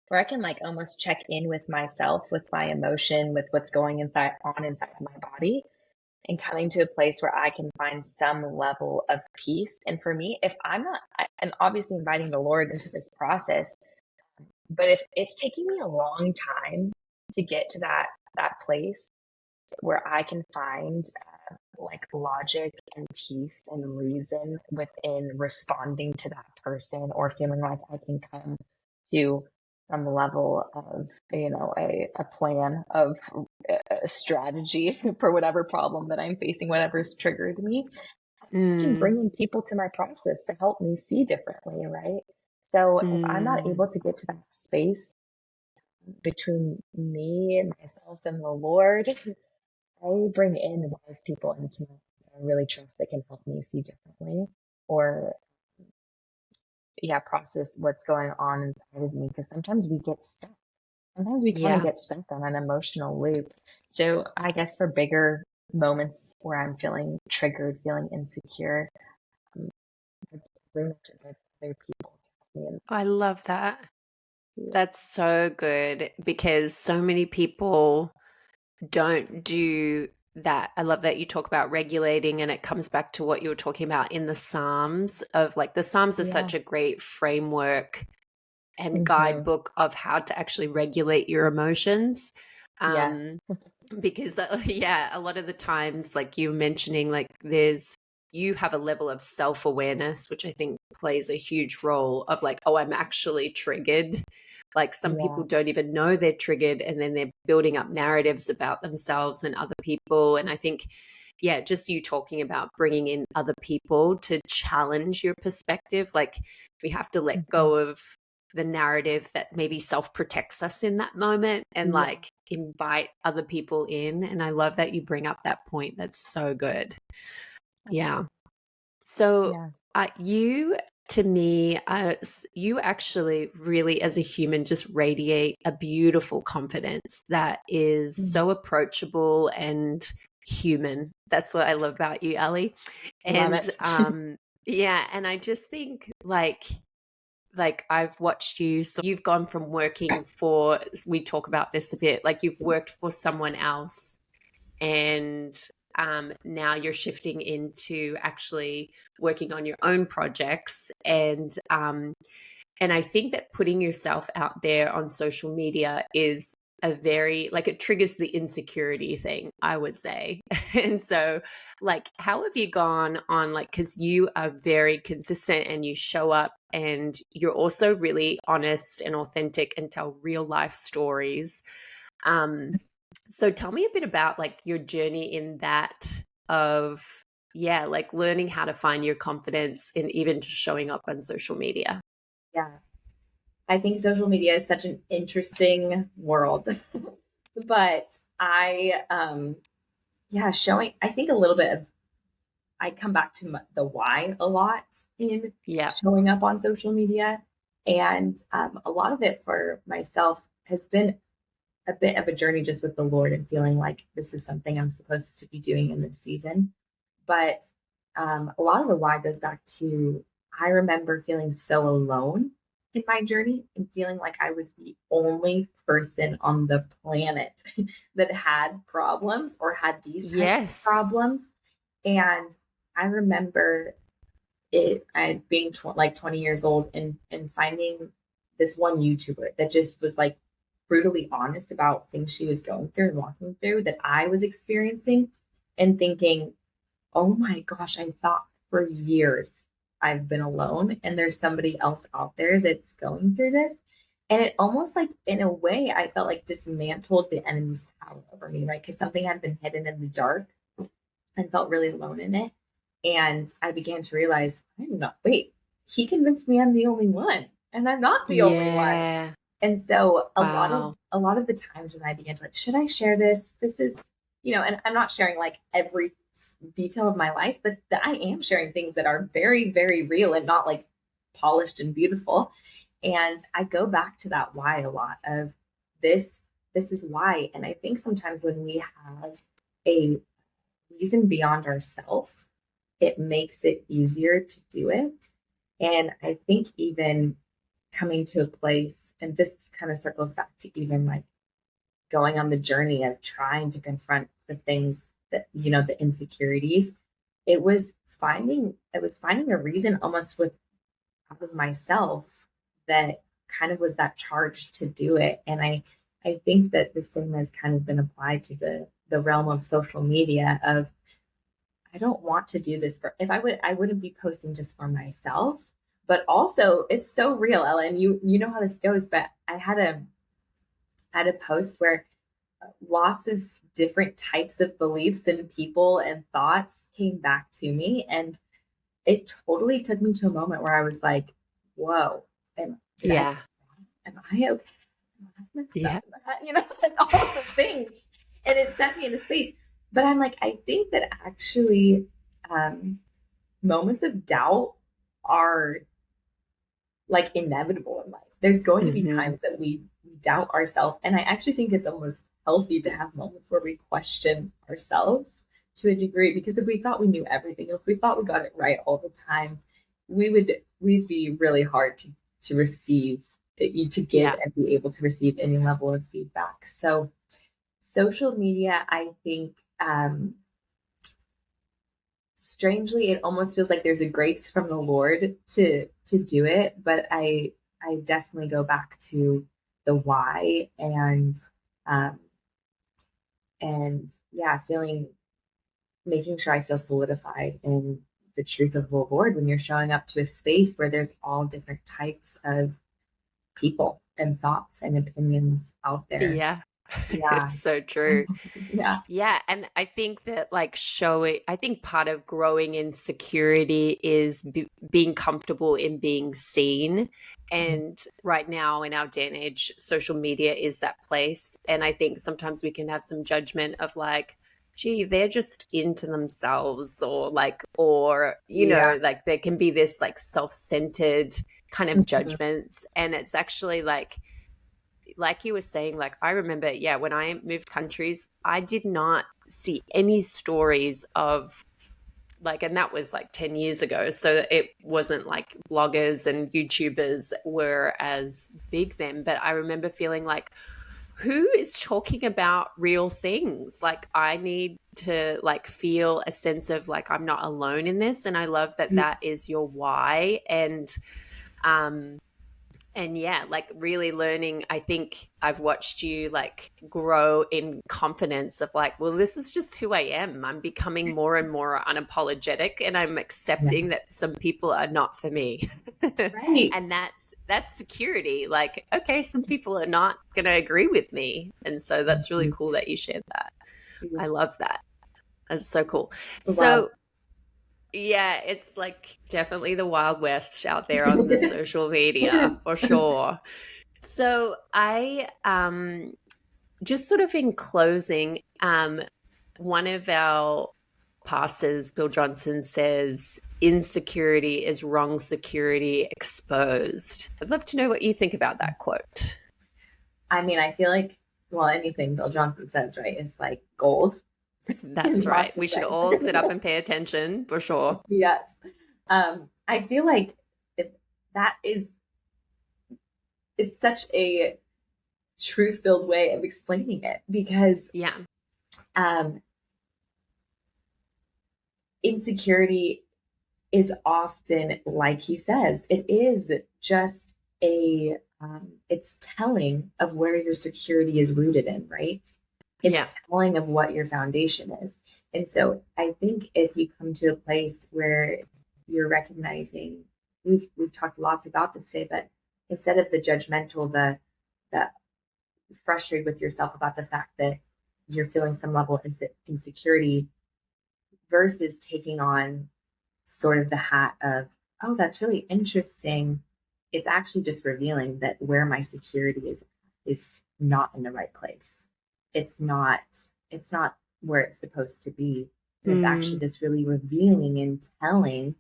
where I can like almost check in with myself, with my emotion, with what's going inside my body, and coming to a place where I can find some level of peace. And for me, if I'm not, and obviously inviting the Lord into this process, but if it's taking me a long time to get to that place where I can find like logic and peace and reason within responding to that person, or feeling like I can come to some level of, a plan of a strategy for whatever problem that I'm facing, whatever's triggered me. I'm often Mm, bringing people to my process to help me see differently, right? So if I'm not Mm. able to get to that space between me and myself and the Lord, I bring in wise people into my life that I really trust that can help me see differently or yeah, process what's going on inside of me. Because sometimes we get stuck. Sometimes we kind of Yeah. get stuck on an emotional loop. So I guess for bigger moments where I'm feeling triggered, feeling insecure, um, I bring that to other people to help me I love that. and That's so good because so many people don't do that. I love that you talk about regulating, and it comes back to what you were talking about in the Psalms of like the Psalms are yeah. such a great framework and Hmm. guidebook of how to actually regulate your emotions. Yes. Um, because yeah, a lot of the times, like you were mentioning, like you have a level of self-awareness, which I think plays a huge role of like, oh, I'm actually triggered. Like some people Yeah. don't even know they're triggered, and then they're building up narratives about themselves and other people. And I think, yeah, just you talking about bringing in other people to challenge your perspective, like we have to let Hmm. go of the narrative that maybe self protects us in that moment and Yeah. like invite other people in. And I love that you bring up that point. That's so good. Yeah. So, Yeah. you to me, you actually really, as a human, just radiate a beautiful confidence that is Mm. so approachable and human. That's what I love about you, Ali. I love And it. yeah, and I just think like I've watched you, so you've gone from working for, we talk about this a bit, like you've worked for someone else and now you're shifting into actually working on your own projects and I think that putting yourself out there on social media is a very, like, it triggers the insecurity thing, I would say. And so, like, how have you gone on, like, because you are very consistent and you show up and you're also really honest and authentic and tell real life stories. So tell me a bit about like your journey in that of, yeah, like learning how to find your confidence in even just showing up on social media. Yeah, I think social media is such an interesting world. But yeah, showing, I think a little bit of, I come back to the why a lot in Yeah. showing up on social media. And a lot of it for myself has been a bit of a journey just with the Lord and feeling like this is something I'm supposed to be doing in this season. But a lot of the why goes back to I remember feeling so alone in my journey and feeling like I was the only person on the planet that had problems or had these types of Yes. problems. And I remember I being like 20 years old and finding this one YouTuber that just was like brutally honest about things she was going through and walking through that I was experiencing and thinking, oh my gosh, I thought for years I've been alone and there's somebody else out there that's going through this. And it almost like, in a way, I felt like dismantled the enemy's power over me, right? Because something had been hidden in the dark and felt really alone in it. And I began to realize, I'm not, wait, he convinced me I'm the only one. And I'm not the only one. Yeah. And so Wow. a lot of the times when I began to like, should I share this? This is, and I'm not sharing like every detail of my life, but I am sharing things that are very, very real and not like polished and beautiful. And I go back to that why a lot of this, this is why. And I think sometimes when we have a reason beyond ourselves, it makes it easier to do it. And I think even coming to a place, and this kind of circles back to even like going on the journey of trying to confront the things that, the insecurities, it was finding a reason almost with out of myself that kind of was that charge to do it. And I think that the same has kind of been applied to the realm of social media of I don't want to do this for if I wouldn't be posting just for myself. But also it's so real, Ellen. You know how this goes, but I had a post where lots of different types of beliefs and people and thoughts came back to me. And it totally took me to a moment where I was like, whoa, Did I, Yeah. am I okay? Am I messed Yeah. up? Like all the things. And it set me in a space. But I'm like, I think that actually moments of doubt are like inevitable in life. There's going to be Hmm. times that we doubt ourselves. And I actually think it's almost healthy to have moments where we question ourselves to a degree, because if we thought we knew everything, if we thought we got it right all the time, we'd be really hard to receive, to give Yeah. and be able to receive any level of feedback. So social media, I think, strangely, it almost feels like there's a grace from the Lord to do it, but I definitely go back to the why, um and yeah, feeling, making sure I feel solidified in the truth of the Lord when you're showing up to a space where there's all different types of people and thoughts and opinions out there. Yeah. Yeah. It's so true. Yeah. Yeah, and I think that I think part of growing in security is being comfortable in being seen. And right now in our day and age, social media is that place. And I think sometimes we can have some judgment of like, gee, they're just into themselves, or like, or, Yeah. like there can be this like self-centered kind of Mhm. judgments. And it's actually like you were saying, like I remember, yeah, when I moved countries, I did not see any stories of like, and that was like 10 years ago. So it wasn't like bloggers and YouTubers were as big then. But I remember feeling like, who is talking about real things? Like I need to like feel a sense of like I'm not alone in this. And I love that that is your why. Um and yeah, like really learning. I think I've watched you like grow in confidence of like, well, this is just who I am. I'm becoming more and more unapologetic, and I'm Yeah. accepting that some people are not for me. Right. And that's security. Like, okay, some people are not going to agree with me, and so that's really cool that you shared that. I love that. That's so cool. Wow. So yeah, it's like definitely the Wild West out there on the social media for sure. So I just sort of in closing, one of our pastors, Bill Johnson, says insecurity is wrong security exposed. I'd love to know what you think about that quote. I mean, I feel like, well, anything Bill Johnson says, right, is like gold. That's Not right. to We should say. all sit up and pay attention for sure. Yes. I feel like that is, it's such a truth-filled way of explaining it, because Yeah. um, insecurity is often, like he says, it is just it's telling of where your security is rooted in, right? Yeah. It's telling of what your foundation is. And so I think if you come to a place where you're recognizing, we've talked lots about this today, but instead of the judgmental, the frustrated with yourself about the fact that you're feeling some level of insecurity, versus taking on sort of the hat of, oh, that's really interesting. It's actually just revealing that where my security is not in the right place. It's not where it's supposed to be. And it's actually Mm, just really revealing and telling,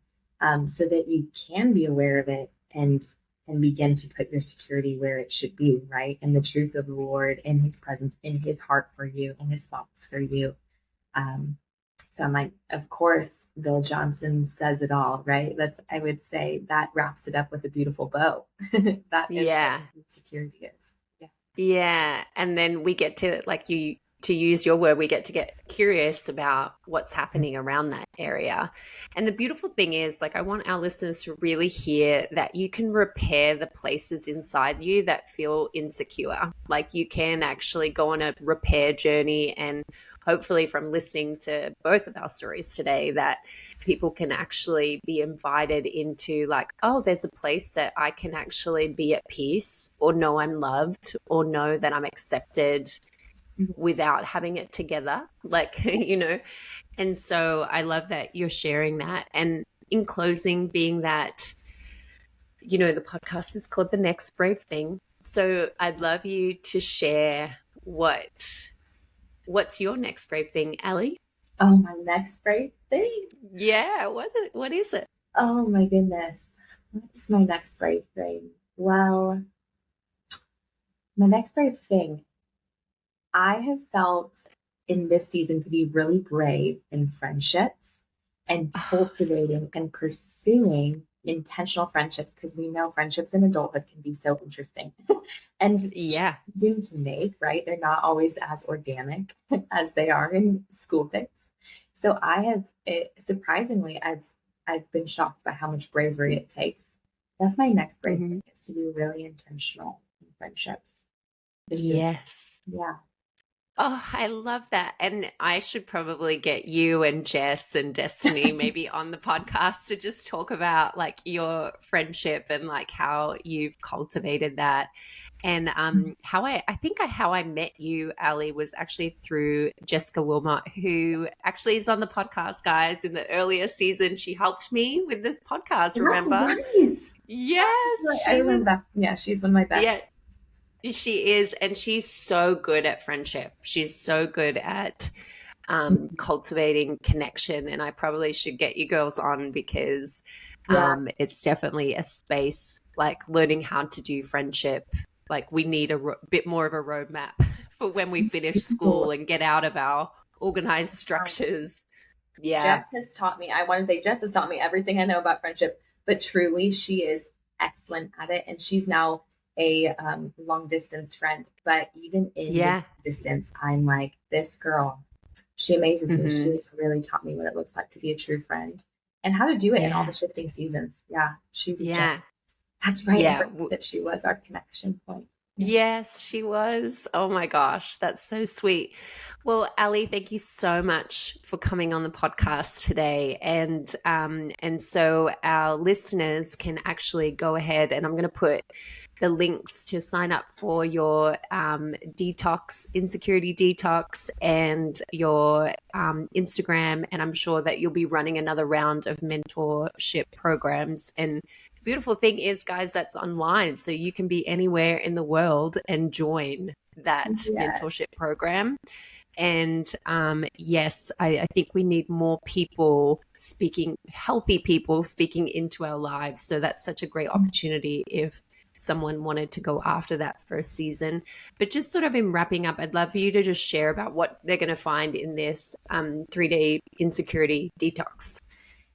so that you can be aware of it and begin to put your security where it should be, right? And the truth of the Lord, in his presence, in his heart for you, and his thoughts for you. Um, so I'm like, of course, Bill Johnson says it all, right? That's, I would say that wraps it up with a beautiful bow. That is what yeah. security is. Yeah. Yeah. And then we get to, like you, to use your word, we get to get curious about what's happening around that area. And the beautiful thing is, like, I want our listeners to really hear that you can repair the places inside you that feel insecure. Like, you can actually go on a repair journey, and hopefully, from listening to both of our stories today, that people can actually be invited into, like, oh, there's a place that I can actually be at peace, or know I'm loved, or know that I'm accepted without having it together. Like, and so I love that you're sharing that. And in closing, being that the podcast is called The Next Brave Thing. So I'd love you to share what's your next brave thing, Allie? Oh, my next brave thing. Yeah, what is it? Oh my goodness. What is my next brave thing? Well, my next brave thing, I have felt in this season to be really brave in friendships and cultivating and pursuing intentional friendships, because we know friendships in adulthood can be so interesting and Yeah. challenging to make, right? They're not always as organic as they are in school days. So surprisingly, I've been shocked by how much bravery it takes. That's my next brave thing, is to be really intentional in friendships. Yes. Yeah. Oh, I love that. And I should probably get you and Jess and Destiny maybe on the podcast to just talk about like your friendship and like how you've cultivated that. And how I met you, Ali, was actually through Jessica Wilmot, who actually is on the podcast, guys. In the earlier season, she helped me with this podcast, remember? Right. Yes. Right. I remember. Yeah, she's one of my best. Yeah. She is, and she's so good at friendship. She's so good at cultivating connection, and I probably should get you girls on because it's definitely a space like learning how to do friendship. Like we need a bit more of a roadmap for when we finish school and get out of our organized structures. Yeah. Jess has taught me everything I know about friendship, but truly she is excellent at it. And she's now a long distance friend, but even in distance, I'm like, this girl, she amazes me. She's really taught me what it looks like to be a true friend and how to do it in all the shifting seasons. Yeah. She's a gem. That's right. Yeah. That she was our connection point. Yes, she was. Oh my gosh, that's so sweet. Well, Ali, thank you so much for coming on the podcast today. And so our listeners can actually go ahead, and I'm going to put the links to sign up for your detox, insecurity detox, and your Instagram. And I'm sure that you'll be running another round of mentorship programs. And the beautiful thing is, guys, that's online. So you can be anywhere in the world and join that mentorship program. And yes, I think we need more people healthy people speaking into our lives. So that's such a great opportunity if someone wanted to go after that first season. But just sort of in wrapping up, I'd love for you to just share about what they're going to find in this 3-day insecurity detox.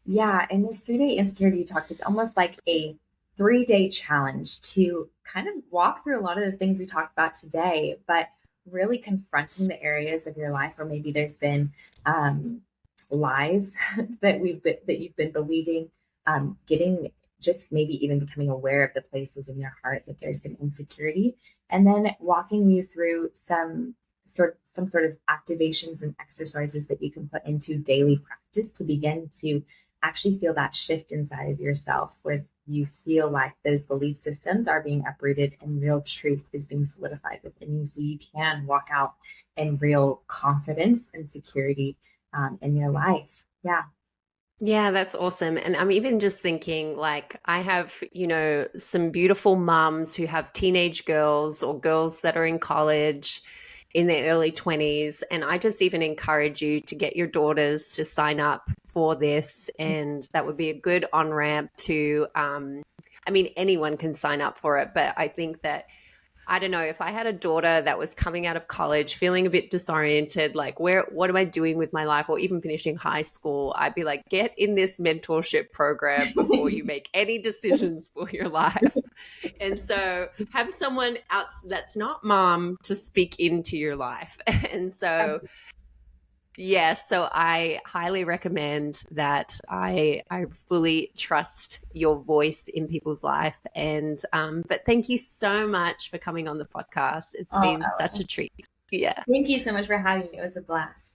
Yeah, in this 3-day insecurity detox, it's almost like a 3-day challenge to kind of walk through a lot of the things we talked about today, but really confronting the areas of your life where maybe there's been lies that you've been believing, getting just maybe even becoming aware of the places in your heart that there's been insecurity, and then walking you through some sort of activations and exercises that you can put into daily practice to begin to actually feel that shift inside of yourself where you feel like those belief systems are being uprooted and real truth is being solidified within you, so you can walk out in real confidence and security in your life. Yeah, that's awesome. And I'm even just thinking, like, I have, some beautiful moms who have teenage girls or girls that are in college in their early 20s. And I just even encourage you to get your daughters to sign up for this. And that would be a good on-ramp to, anyone can sign up for it. But I think that, I don't know, if I had a daughter that was coming out of college feeling a bit disoriented, like what am I doing with my life, or even finishing high school, I'd be like, get in this mentorship program before you make any decisions for your life. And so have someone else that's not mom to speak into your life. And so so I highly recommend that. I fully trust your voice in people's life. And but thank you so much for coming on the podcast. It's been such a treat. Yeah. Thank you so much for having me. It was a blast.